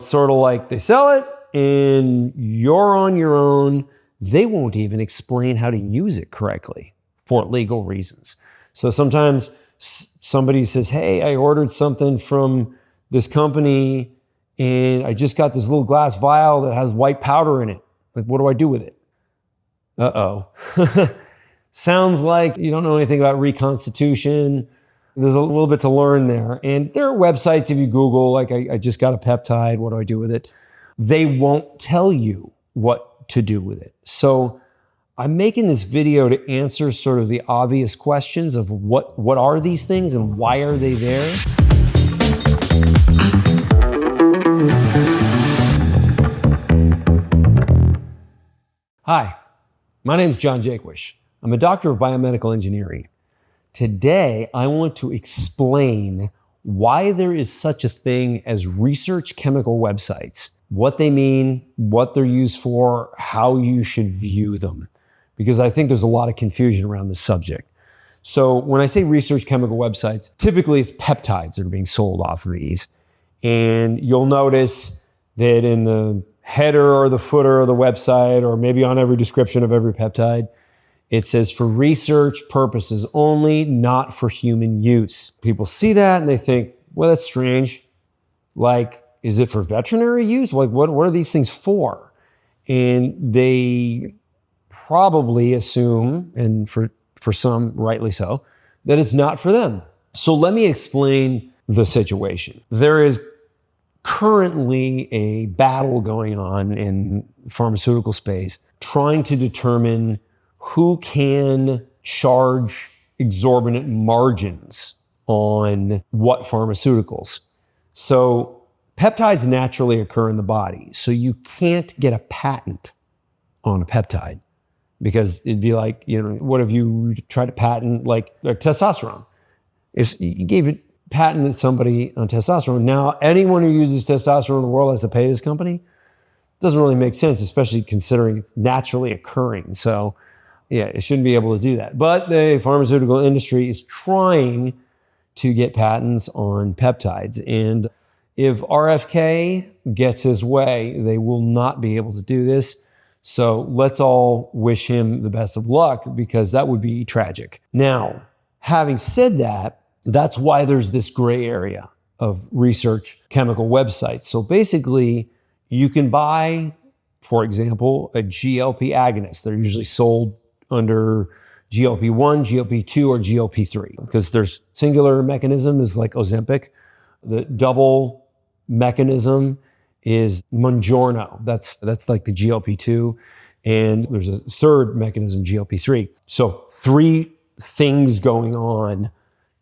sort of like they sell it and you're on your own. They won't even explain how to use it correctly for legal reasons. So sometimes somebody says, hey, I ordered something from this company and I just got this little glass vial that has white powder in it. Like, what do I do with it? Uh-oh. Sounds like you don't know anything about Reconstitution. There's a little bit to learn there. And there are websites, if you Google, like I just got a peptide, what do I do with it? They won't tell you what to do with it. So I'm making this video to answer sort of the obvious questions of what are these things and why are they there? Hi, my name is John Jaquish. I'm a doctor of biomedical engineering. Today, I want to explain why there is such a thing as research chemical websites, what they mean, what they're used for, how you should view them, because I think there's a lot of confusion around this subject. So when I say research chemical websites, typically it's peptides that are being sold off of these. And you'll notice that in the header or the footer of the website, or maybe on every description of every peptide, it says for research purposes only, not for human use. People see that and they think, well, that's strange. Like, is it for veterinary use? Like, what are these things for? And they probably assume, and for some rightly so, that it's not for them. So let me explain the situation. There is currently a battle going on in the pharmaceutical space trying to determine who can charge exorbitant margins on what pharmaceuticals. So peptides naturally occur in the body. So you can't get a patent on a peptide because it'd be like, what if you tried to patent like testosterone? If you gave a patent to somebody on testosterone, now anyone who uses testosterone in the world has to pay this company? Doesn't really make sense, especially considering it's naturally occurring. So yeah, it shouldn't be able to do that. But the pharmaceutical industry is trying to get patents on peptides. And if RFK gets his way, they will not be able to do this. So let's all wish him the best of luck, because that would be tragic. Now, having said that, that's why there's this gray area of research chemical websites. So basically, you can buy, for example, a GLP agonist. They're usually sold under GLP-1, GLP-2, or GLP-3, because there's singular mechanism is like Ozempic. The double mechanism is Mounjaro. That's like the GLP-2. And there's a third mechanism, GLP-3. So 3 things going on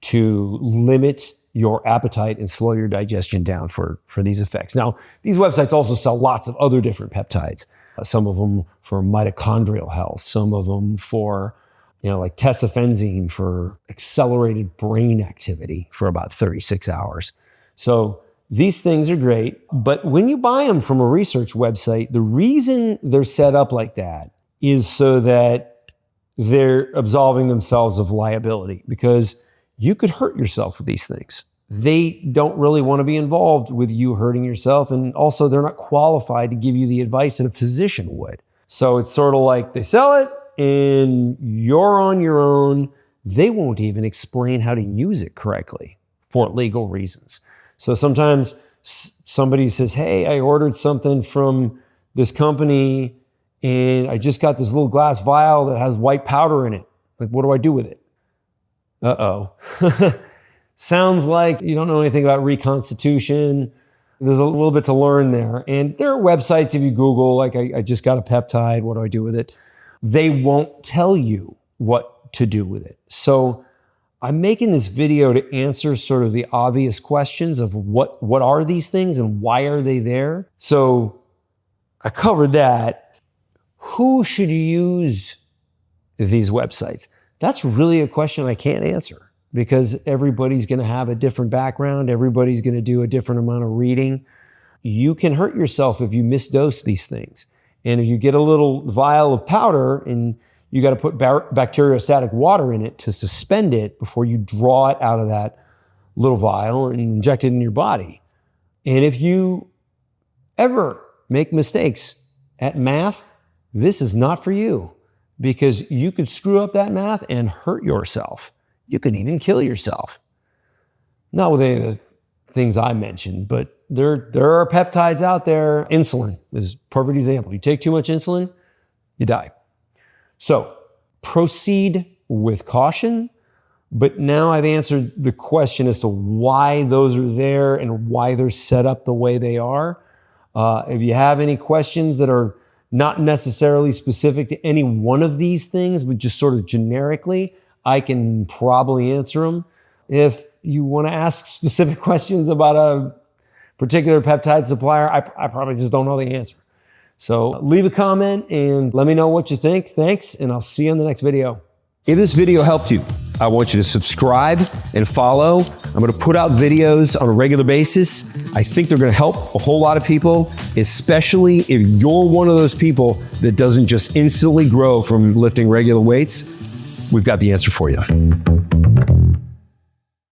to limit your appetite and slow your digestion down for these effects. Now, these websites also sell lots of other different peptides. Some of them for mitochondrial health, some of them for, like tesofensine for accelerated brain activity for about 36 hours. So these things are great, but when you buy them from a research website, the reason they're set up like that is so that they're absolving themselves of liability, because you could hurt yourself with these things. They don't really want to be involved with you hurting yourself. And also they're not qualified to give you the advice that a physician would. So it's sort of like they sell it and you're on your own. They won't even explain how to use it correctly for legal reasons. So sometimes somebody says, hey, I ordered something from this company and I just got this little glass vial that has white powder in it. Like, what do I do with it? Uh-oh. Sounds like you don't know anything about Reconstitution. There's a little bit to learn there. And there are websites, if you Google, like I just got a peptide, what do I do with it? They won't tell you what to do with it. So I'm making this video to answer sort of the obvious questions of what are these things and why are they there? So I covered that. Who should use these websites? That's really a question I can't answer, because everybody's going to have a different background. Everybody's going to do a different amount of reading. You can hurt yourself if you misdose these things. And if you get a little vial of powder and you got to put bacteriostatic water in it to suspend it before you draw it out of that little vial and inject it in your body. And if you ever make mistakes at math, this is not for you, because you could screw up that math and hurt yourself. You could even kill yourself. Not with any of the things I mentioned, but there are peptides out there. Insulin is a perfect example. You take too much insulin, you die. So proceed with caution, but now I've answered the question as to why those are there and why they're set up the way they are. If you have any questions that are not necessarily specific to any one of these things, but just sort of generically, I can probably answer them. If you want to ask specific questions about a particular peptide supplier, I probably just don't know the answer. So leave a comment and let me know what you think. Thanks, and I'll see you in the next video. If this video helped you, I want you to subscribe and follow. I'm going to put out videos on a regular basis. I think they're going to help a whole lot of people, especially if you're one of those people that doesn't just instantly grow from lifting regular weights. We've got the answer for you.